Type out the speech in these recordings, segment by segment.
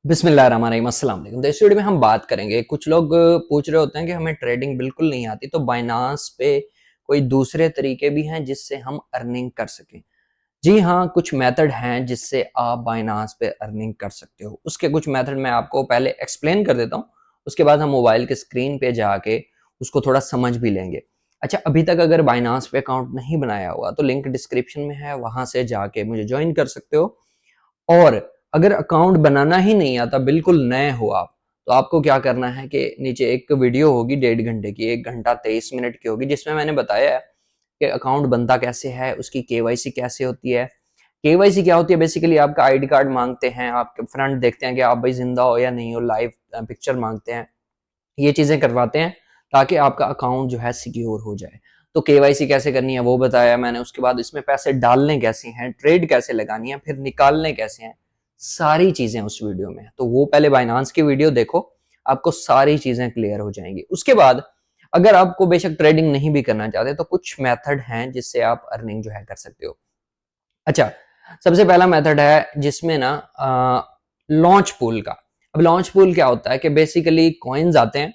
बिस्मिल्लाहिर्रहमानिर्रहीम, अस्सलाम वालेकुम। तो इस वीडियो में हम बात करेंगे, कुछ लोग पूछ रहे होते हैं कि हमें ट्रेडिंग बिल्कुल नहीं आती, तो बाइनांस पे कोई दूसरे तरीके भी हैं जिससे हम अर्निंग कर सकें। जी हाँ, कुछ मेथड हैं जिससे आप बाइनांस पे अर्निंग कर सकते हो। उसके कुछ मेथड मैं आपको पहले एक्सप्लेन कर देता हूँ, उसके बाद हम मोबाइल के स्क्रीन पे जाके उसको थोड़ा समझ भी लेंगे। अच्छा, अभी तक अगर बाइनांस पे अकाउंट नहीं बनाया हुआ तो लिंक डिस्क्रिप्शन में है, वहां से जाके मुझे ज्वाइन कर सकते हो। और अगर अकाउंट बनाना ही नहीं आता, बिल्कुल नए हो आप, तो आपको क्या करना है कि नीचे एक वीडियो होगी 1.5 घंटे की, 1 घंटा 23 मिनट की होगी, जिसमें मैंने बताया है कि अकाउंट बनता कैसे है, उसकी केवाईसी कैसे होती है। केवाईसी क्या होती है? बेसिकली आपका आईडी कार्ड मांगते हैं, आपके फ्रेंड देखते हैं कि आप भाई जिंदा हो या नहीं हो, लाइव पिक्चर मांगते हैं, ये चीजें करवाते हैं ताकि आपका अकाउंट जो है सिक्योर हो जाए। तो केवाईसी कैसे करनी है वो बताया मैंने। उसके बाद इसमें पैसे डालने कैसे हैं, ट्रेड कैसे लगानी है, फिर निकालने कैसे हैं, सारी चीजें उस वीडियो में है। तो वो पहले बाइनांस की वीडियो देखो, आपको सारी चीजें क्लियर हो जाएंगी। उसके बाद अगर आपको बेशक ट्रेडिंग नहीं भी करना चाहते तो कुछ मेथड हैं जिससे आप अर्निंग जो है कर सकते हो। अच्छा, सबसे पहला मेथड है जिसमें ना लॉन्च पूल का। अब लॉन्च पूल क्या होता है कि बेसिकली कॉइन्स आते हैं,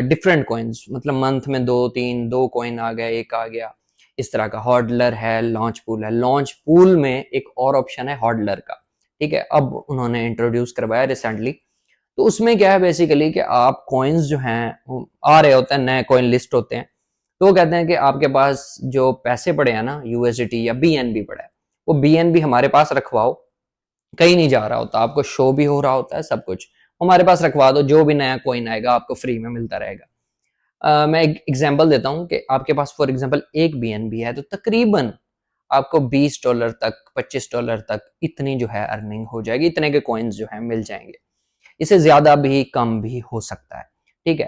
डिफरेंट कॉइन्स, मतलब मंथ में दो तीन, दो कॉइन आ गया, एक आ गया, इस तरह का। हॉडलर है, लॉन्च पूल है। लॉन्च पूल में एक और ऑप्शन है हॉडलर का, ठीक है, अब उन्होंने इंट्रोड्यूस करवाया रिसेंटली। तो उसमें क्या है बेसिकली कि आप कॉइन्स जो हैं आ रहे होते हैं, नए कॉइन लिस्ट होते हैं, तो वो कहते हैं कि आपके पास जो पैसे पड़े हैं ना, यूएसडीटी या बीएनबी पड़ा है, वो बीएनबी हमारे पास रखवाओ। कहीं नहीं जा रहा होता, आपको शो भी हो रहा होता है सब कुछ, हमारे पास रखवा दो, जो भी नया कॉइन आएगा आपको फ्री में मिलता रहेगा। मैं एक एग्जांपल देता हूँ कि आपके पास फॉर एग्जांपल एक बीएनबी है, तो तकरीबन आपको $20 तक, $25 तक इतनी जो है अर्निंग हो जाएगी, इतने के कॉइन्स जो है मिल जाएंगे। इससे ज्यादा भी कम भी हो सकता है, ठीक है।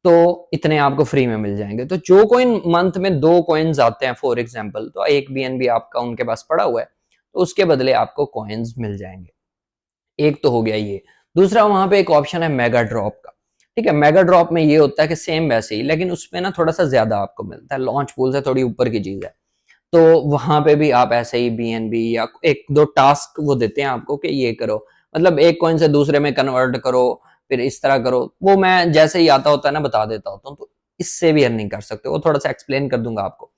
तो इतने आपको फ्री में मिल जाएंगे। तो जो कॉइन मंथ में दो कॉइन्स आते हैं फॉर एग्जांपल, तो एक बीएनबी आपका उनके पास पड़ा हुआ है, तो उसके बदले आपको कॉइन्स मिल जाएंगे। एक तो हो गया ये। दूसरा, वहां पे एक ऑप्शन है मेगा ड्रॉप का, ठीक है। मेगा ड्रॉप में ये होता है कि सेम वैसे ही, लेकिन उसमें ना थोड़ा सा ज्यादा आपको मिलता है, लॉन्च पूल से थोड़ी ऊपर की चीज है। तो वहां पे भी आप ऐसे ही बीएनबी या एक दो टास्क वो देते हैं आपको कि ये करो, मतलब एक कॉइन से दूसरे में कन्वर्ट करो, फिर इस तरह करो। वो मैं जैसे ही आता होता है ना बता देता होता हूँ, तो इससे भी अर्निंग कर सकते हो, वो थोड़ा सा एक्सप्लेन कर दूंगा आपको।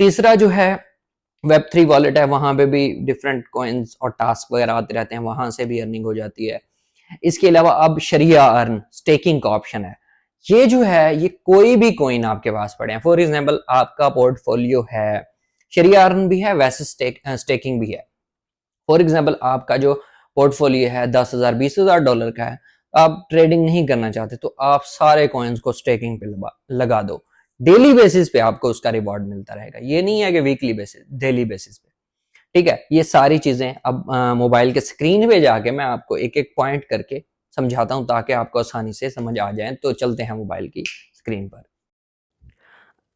तीसरा जो है वेब3 वॉलेट है, वहां पे भी डिफरेंट कॉइन्स और टास्क वगैरह आते रहते हैं, वहां से भी अर्निंग हो जाती है। इसके अलावा अब शरिया अर्न स्टेकिंग का ऑप्शन है। ये जो है, ये कोई भी कॉइन आपके पास पड़े हैं, फॉर एग्जांपल आपका पोर्टफोलियो है, शरिया अर्न भी है, वैसे स्टेकिंग भी है। फॉर एग्जांपल आपका जो पोर्टफोलियो है 10,000 $20,000 का है, आप ट्रेडिंग नहीं करना चाहते, तो आप सारे कॉइन्स को स्टेकिंग पे लगा दो। डेली बेसिस पे आपको उसका रिवॉर्ड मिलता रहेगा, ये नहीं है कि वीकली बेसिस, डेली बेसिस पे, ठीक है। ये सारी चीजें अब मोबाइल के स्क्रीन पे जाके मैं आपको एक एक पॉइंट करके समझाता हूं ताकि आपको आसानी से समझ आ जाए। तो चलते हैं मोबाइल की स्क्रीन पर।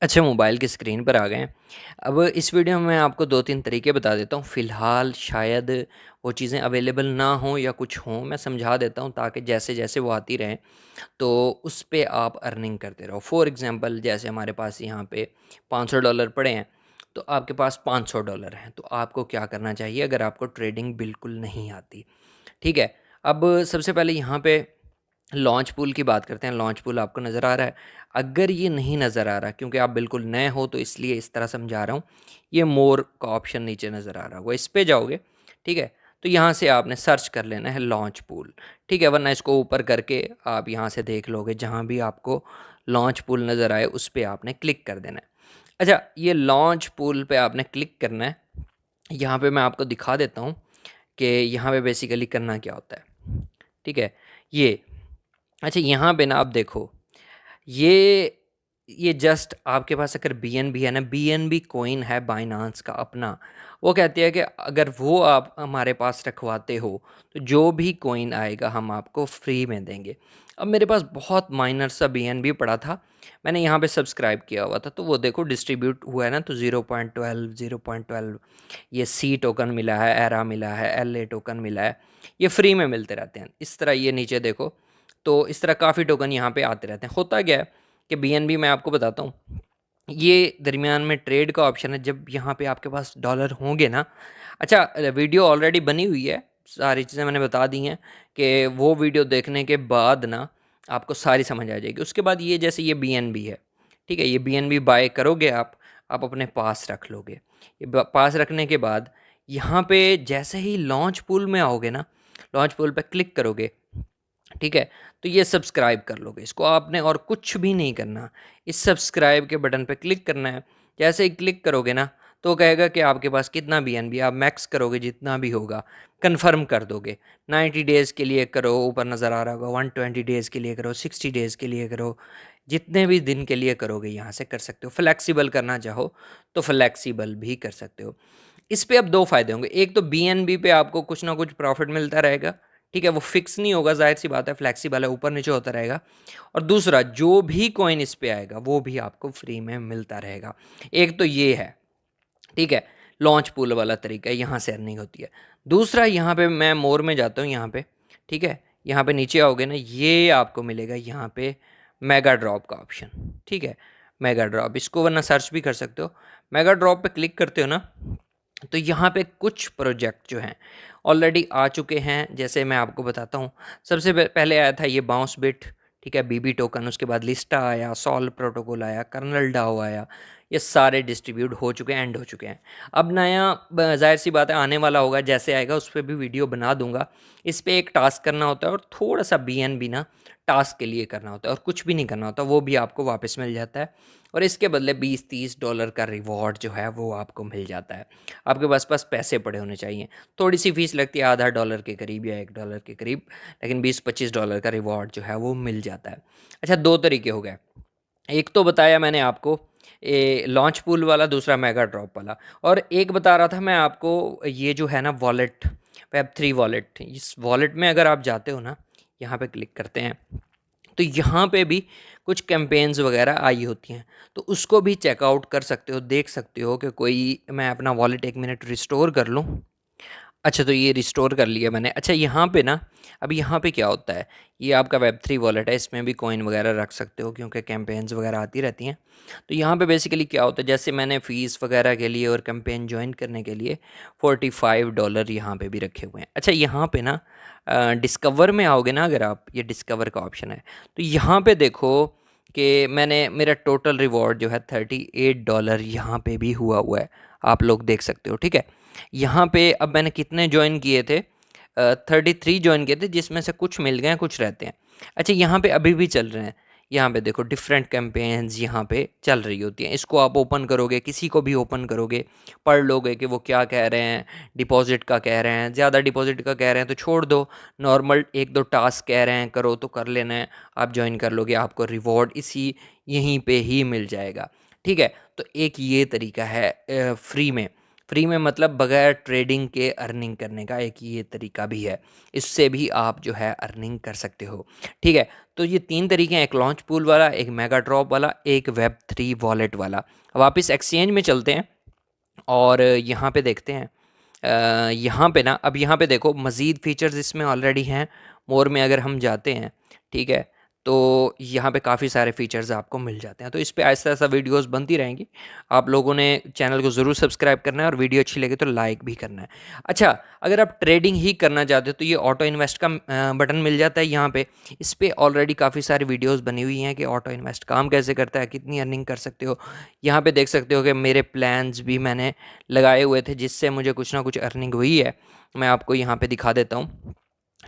अच्छा, मोबाइल की स्क्रीन पर आ गए हैं। अब इस वीडियो में मैं आपको 2-3 तरीके बता देता हूँ। फ़िलहाल शायद वो चीज़ें अवेलेबल ना हों या कुछ हों, मैं समझा देता हूँ ताकि जैसे-जैसे वो आती रहें, तो उस पे आप अर्निंग करते रहो। फ़ॉर एग्ज़ाम्पल जैसे हमारे पास यहाँ पे $500 पड़े हैं, तो आपके पास $500 हैं, तो आपको क्या करना चाहिए अगर आपको ट्रेडिंग बिल्कुल नहीं आती, ठीक है? अब सबसे पहले यहाँ पे लॉन्च पूल की बात करते हैं। लॉन्च पूल आपको नज़र आ रहा है? अगर ये नहीं नज़र आ रहा, क्योंकि आप बिल्कुल नए हो तो इसलिए इस तरह समझा रहा हूँ, ये मोर का ऑप्शन नीचे नज़र आ रहा होगा, इस पे जाओगे, ठीक है? तो यहाँ से आपने सर्च कर लेना है लॉन्च पूल, ठीक है? वरना इसको ऊपर करके आप यहाँ से देख लोगे, जहाँ भी आपको लॉन्च पूल नज़र आए उस पे आपने क्लिक कर देना है। अच्छा, ये लॉन्च पूल पे आपने क्लिक करना है। यहाँ पे मैं आपको दिखा देता हूँ कि यहाँ पे बेसिकली करना क्या होता है, ठीक है? ये अच्छा, यहाँ पे ना आप देखो, ये ये जस्ट आपके पास अगर बीएनबी है ना, बीएनबी कॉइन है बाइनांस का अपना, वो कहती है कि अगर वो आप हमारे पास रखवाते हो तो जो भी कॉइन आएगा हम आपको फ्री में देंगे। अब मेरे पास बहुत माइनर सा बीएनबी पड़ा था, मैंने यहाँ पे सब्सक्राइब किया हुआ था, तो वो देखो डिस्ट्रीब्यूट हुआ है ना, तो 0.12 0.12 ये सी टोकन मिला है, एरा मिला है, एलए टोकन मिला है, ये फ्री में मिलते रहते हैं। इस तरह ये नीचे देखो, तो इस तरह काफ़ी टोकन यहाँ पे आते रहते हैं। होता क्या है कि बीएनबी मैं आपको बताता हूँ, ये दरमियान में ट्रेड का ऑप्शन है। जब यहाँ पे आपके पास डॉलर होंगे ना, अच्छा वीडियो ऑलरेडी बनी हुई है, सारी चीज़ें मैंने बता दी हैं कि वो वीडियो देखने के बाद ना आपको सारी समझ आ जाएगी। उसके बाद ये जैसे ये बीएनबी है, ठीक है, ये बीएनबी बाय करोगे आप अपने पास रख लोगे। ये पास रखने के बाद यहाँ पे जैसे ही लॉन्च पूल में आओगे ना, लॉन्च पूल पे क्लिक करोगे, ठीक है, तो ये सब्सक्राइब कर लोगे इसको आपने, और कुछ भी नहीं करना, इस सब्सक्राइब के बटन पे क्लिक करना है। जैसे ही क्लिक करोगे ना तो कहेगा कि आपके पास कितना बीएनबी, आप मैक्स करोगे जितना भी होगा, कंफर्म कर दोगे। 90 डेज़ के लिए करो, ऊपर नज़र आ रहा होगा, 120 डेज़ के लिए करो, 60 डेज़ के लिए करो, जितने भी दिन के लिए करोगे यहाँ से कर सकते हो। फ्लेक्सिबल करना चाहो तो फ्लेक्सिबल भी कर सकते हो। इस पे अब दो फ़ायदे होंगे, एक तो बीएनबी पे आपको कुछ ना कुछ प्रॉफिट मिलता रहेगा, ठीक है, वो फिक्स नहीं होगा, जाहिर सी बात है, फ्लेक्सिबल है, ऊपर नीचे होता रहेगा। और दूसरा, जो भी कॉइन इस पे आएगा वो भी आपको फ्री में मिलता रहेगा। एक तो ये है, ठीक है, लॉन्च पूल वाला तरीका है, यहाँ से अर्निंग होती है। दूसरा, यहाँ पे मैं मोर में जाता हूँ, यहाँ पे, ठीक है, यहाँ पे नीचे आओगे ना, ये आपको मिलेगा यहाँ पे मेगा ड्रॉप का ऑप्शन, ठीक है, मेगा ड्रॉप, इसको वरना सर्च भी कर सकते हो। मेगा ड्रॉप पे क्लिक करते हो ना तो यहाँ पे कुछ प्रोजेक्ट जो हैं ऑलरेडी आ चुके हैं। जैसे मैं आपको बताता हूँ, सबसे पहले आया था ये बाउंस बिट, ठीक है, बीबी टोकन, उसके बाद लिस्टा आया, सॉल्व प्रोटोकॉल आया, कर्नल डाओ आया, ये सारे डिस्ट्रीब्यूट हो चुके हैं, एंड हो चुके हैं। अब नया जाहिर सी बात है आने वाला होगा, जैसे आएगा उस पर भी वीडियो बना दूंगा। इस पर एक टास्क करना होता है और थोड़ा सा बीएनबी ना टास्क के लिए करना होता है, और कुछ भी नहीं करना होता, वो भी आपको वापस मिल जाता है। और इसके बदले 20-30 डॉलर का रिवॉर्ड जो है वो आपको मिल जाता है। आपके पास पैसे पड़े होने चाहिए। थोड़ी सी फीस लगती है, आधा डॉलर के करीब या $1 के करीब, लेकिन 20-25 डॉलर का रिवॉर्ड जो है वो मिल जाता है। अच्छा, दो तरीके हो गए, एक तो बताया मैंने आपको लॉन्च पूल वाला, दूसरा मेगा ड्रॉप वाला, और एक बता रहा था मैं आपको ये जो है ना वॉलेट, Web3 वॉलेट। इस वॉलेट में अगर आप जाते हो ना, यहाँ पे क्लिक करते हैं तो यहाँ पे भी कुछ कैंपेन्स वगैरह आई होती हैं, तो उसको भी चेकआउट कर सकते हो, देख सकते हो कि कोई, मैं अपना वॉलेट 1 मिनट रिस्टोर कर लूँ। अच्छा, तो ये रिस्टोर कर लिया मैंने। अच्छा, यहाँ पे ना, अब यहाँ पे क्या होता है, ये आपका Web3 वॉलेट है, इसमें भी कॉइन वगैरह रख सकते हो क्योंकि कैंपेन्स वगैरह आती रहती हैं। तो यहाँ पे बेसिकली क्या होता है, जैसे मैंने फ़ीस वगैरह के लिए और कैंपेन ज्वाइन करने के लिए $45 यहाँ पे भी रखे हुए हैं। अच्छा, यहाँ पे ना डिस्कवर में आओगे ना, अगर आप, ये डिस्कवर का ऑप्शन है, तो यहाँ पे देखो कि मेरा टोटल रिवॉर्ड जो है $38 यहाँ पे भी हुआ है, आप लोग देख सकते हो, ठीक है। यहाँ पे अब मैंने कितने ज्वाइन किए थे, 33 ज्वाइन किए थे, जिसमें से कुछ मिल गए हैं, कुछ रहते हैं। अच्छा, यहाँ पे अभी भी चल रहे हैं, यहाँ पे देखो डिफरेंट कैंपेन्स यहाँ पे चल रही होती हैं। इसको आप ओपन करोगे, किसी को भी ओपन करोगे, पढ़ लोगे कि वो क्या कह रहे हैं, डिपॉजिट का कह रहे हैं, ज़्यादा डिपॉजिट का कह रहे हैं तो छोड़ दो, नॉर्मल 1-2 टास्क कह रहे हैं करो तो कर लेना है, आप ज्वाइन कर लोगे, आपको रिवॉर्ड इसी यहीं पे ही मिल जाएगा, ठीक है। तो एक ये तरीका है फ्री में मतलब बगैर ट्रेडिंग के अर्निंग करने का एक ये तरीका भी है, इससे भी आप जो है अर्निंग कर सकते हो, ठीक है। तो ये 3 तरीके हैं, एक लॉन्च पूल वाला, एक मेगा ड्रॉप वाला, एक Web3 वॉलेट वाला। वापस एक्सचेंज में चलते हैं और यहाँ पे देखते हैं। यहाँ पे ना, अब यहाँ पे देखो मज़ीद फीचर्स इसमें ऑलरेडी हैं। मोर में अगर हम जाते हैं, ठीक है, तो यहाँ पे काफ़ी सारे फीचर्स आपको मिल जाते हैं। तो इस पे ऐसा ऐसा वीडियोस बनती रहेंगी। आप लोगों ने चैनल को ज़रूर सब्सक्राइब करना है और वीडियो अच्छी लगे तो लाइक भी करना है। अच्छा, अगर आप ट्रेडिंग ही करना चाहते हो तो ये ऑटो इन्वेस्ट का बटन मिल जाता है यहाँ पे। इस पर ऑलरेडी काफ़ी सारी वीडियोज़ बनी हुई हैं कि ऑटो इन्वेस्ट काम कैसे करता है, कितनी अर्निंग कर सकते हो। यहाँ पे देख सकते हो कि मेरे प्लान्स भी मैंने लगाए हुए थे जिससे मुझे कुछ ना कुछ अर्निंग हुई है। मैं आपको यहाँ पे दिखा देता हूँ,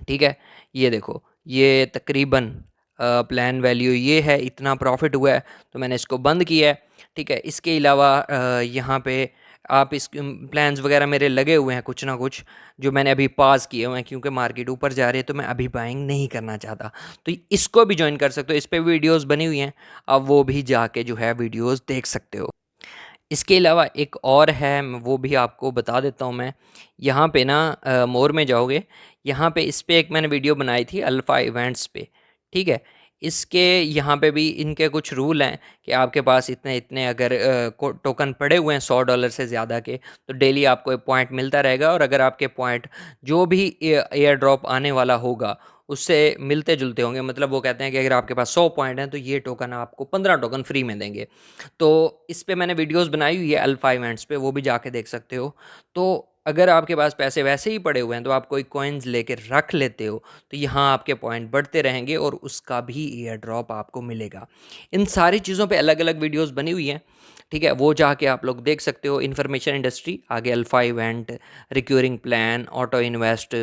ठीक है। ये देखो, ये तकरीबन प्लान वैल्यू ये है, इतना प्रॉफिट हुआ है, तो मैंने इसको बंद किया है, ठीक है। इसके अलावा यहाँ पे आप इस प्लान्स वगैरह मेरे लगे हुए हैं कुछ ना कुछ, जो मैंने अभी पास किए हुए हैं क्योंकि मार्केट ऊपर जा रही है तो मैं अभी बाइंग नहीं करना चाहता। तो इसको भी ज्वाइन कर सकते हो, इस पर वीडियोज़ बनी हुई हैं, आप वो भी जाके जो है वीडियोज़ देख सकते हो। इसके अलावा एक और है, वो भी आपको बता देता हूँ मैं। यहाँ पे ना मोर में जाओगे, यहाँ पे इस पे एक मैंने वीडियो बनाई थी अल्फ़ा इवेंट्स पे, ठीक है। इसके यहाँ पे भी इनके कुछ रूल हैं कि आपके पास इतने इतने अगर टोकन पड़े हुए हैं $100 से ज़्यादा के, तो डेली आपको एक पॉइंट मिलता रहेगा। और अगर आपके पॉइंट जो भी एयर ड्रॉप आने वाला होगा उससे मिलते जुलते होंगे, मतलब वो कहते हैं कि अगर आपके पास 100 पॉइंट हैं तो ये टोकन आपको 15 टोकन फ्री में देंगे। तो इस पे मैंने वीडियोस बनाई हुई है अल्फा इवेंट्स पे, वो भी जाके देख सकते हो। तो अगर आपके पास पैसे वैसे ही पड़े हुए हैं तो आप कोई कॉइन्स लेके रख लेते हो, तो यहाँ आपके पॉइंट बढ़ते रहेंगे और उसका भी एयर ड्रॉप आपको मिलेगा। इन सारी चीज़ों पे अलग अलग वीडियोस बनी हुई हैं, ठीक है, वो जाके आप लोग देख सकते हो। इन्फॉर्मेशन इंडस्ट्री, आगे alpha event, recurring plan, auto invest,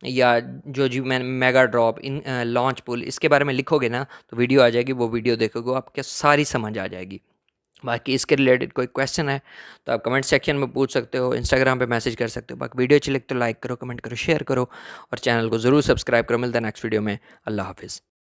या जो जी मैं मेगा ड्रॉप, इन लॉन्च पुल, इसके बारे में लिखोगे ना तो वीडियो आ जाएगी, वो वीडियो देखोगे आपके सारी समझ आ जाएगी। बाकी इसके रिलेटेड कोई क्वेश्चन है तो आप कमेंट सेक्शन में पूछ सकते हो, इंस्टाग्राम पे मैसेज कर सकते हो। बाकी वीडियो अच्छी लगे तो लाइक करो, कमेंट करो, शेयर करो और चैनल को ज़रूर सब्सक्राइब करो। मिलता है नेक्स्ट वीडियो में। अल्लाह हाफिज़।